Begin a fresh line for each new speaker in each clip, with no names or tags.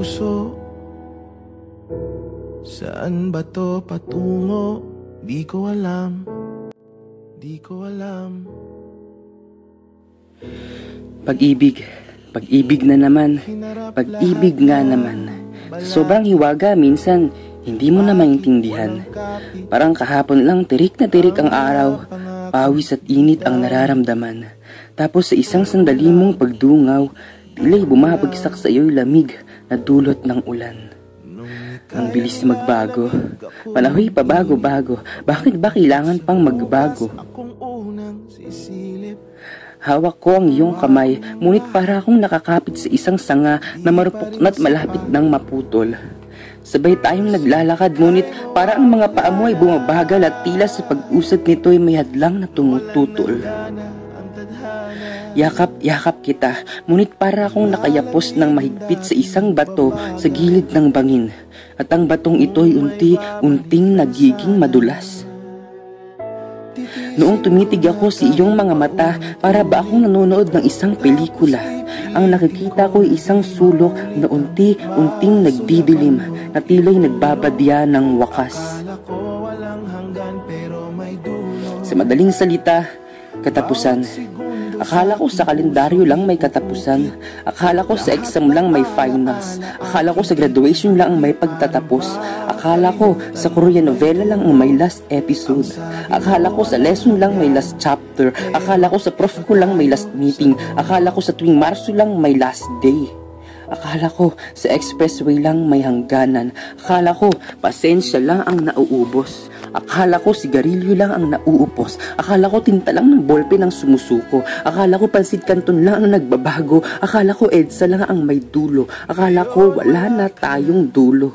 puso. Saan ba to patungo? Di ko alam. Di ko alam.
Pag-ibig, pag-ibig na naman, pag-ibig nga naman. Sa sobrang hiwaga, minsan, hindi mo na maintindihan. Parang kahapon lang tirik na tirik ang araw, pawis at init ang nararamdaman. Tapos sa isang sandali mong pagdungaw, tila'y bumabagsak sa iyo'y lamig na dulot ng ulan. Ang bilis magbago, panahoy pabago-bago, bakit ba kailangan pang magbago? Hawak ko ang iyong kamay, ngunit para akong nakakapit sa isang sanga na marupok na't malapit nang maputol. Sabay tayong naglalakad, ngunit para ang mga paa mo ay bumabagal at tila sa pag-usad nito ay may hadlang na tumututol. Yakap kita, ngunit para akong nakayapos ng mahigpit sa isang bato sa gilid ng bangin. At ang batong ito ay unti-unting nagiging madulas. Noong tumitig ako sa iyong mga mata, para ba akong nanonood ng isang pelikula? Ang nakikita ko ay isang sulok na unti-unting nagdidilim, na tila'y nagbabadya ng wakas. Sa madaling salita, katapusan. Akala ko sa kalendaryo lang may katapusan. Akala ko sa exam lang may finals. Akala ko sa graduation lang may pagtatapos. Akala ko sa Korean novela lang ang may last episode. Akala ko sa lesson lang may last chapter. Akala ko sa prof ko lang may last meeting. Akala ko sa tuwing Marso lang may last day. Akala ko sa expressway lang may hangganan. Akala ko pasensya lang ang nauubos. Akala ko sigarilyo lang ang nauupos. Akala ko tinta lang ng ballpen ang sumusuko. Akala ko pansit canton lang ang nagbabago. Akala ko EDSA lang ang may dulo. Akala ko wala na tayong dulo.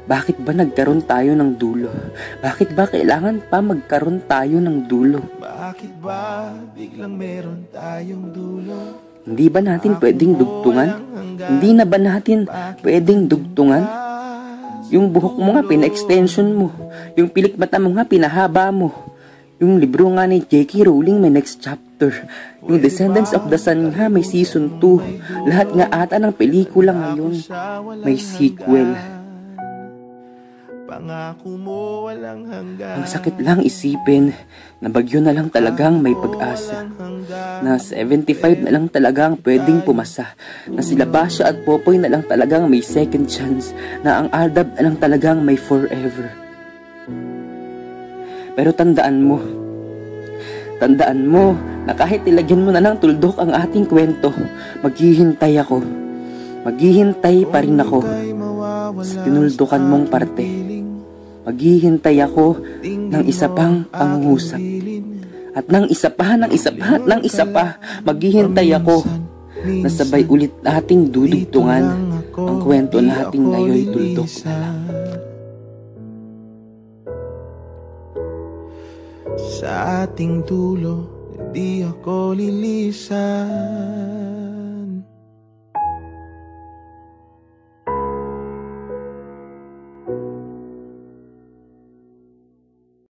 Bakit ba nagkaroon tayo ng dulo? Bakit ba kailangan pa magkaroon tayo ng dulo?
Bakit ba biglang meron tayong dulo?
Hindi ba natin pwedeng dugtungan? Hindi na ba natin pwedeng dugtungan? Yung buhok mo nga, pina-extension mo. Yung pilik mata mo nga, pinahaba mo. Yung libro nga ni J.K. Rowling may next chapter. Yung Descendants of the Sun nga may season 2. Lahat nga ata ng pelikula ngayon may sequel.
Pangako mo walang hanggan.
Ang sakit lang isipin na bagyo na lang talagang may pag-asa. Na 75 na lang talagang pwedeng pumasa. Na sila Basha at Popoy na lang talagang may second chance. Na ang Aldab na lang talagang may forever. Pero tandaan mo na kahit ilagyan mo na ng tuldok ang ating kwento, maghihintay ako. Maghihintay pa rin ako sa tinuldukan mong parte. Maghihintay ako ng isa pang pangungusap. At ng isa pa, ng isa pa, ng isa pa, maghihintay ako na sabay ulit nating dudugtungan ang kwento nating ngayoy tuldok na lang.
Sa ating dulo, di ako lilisan.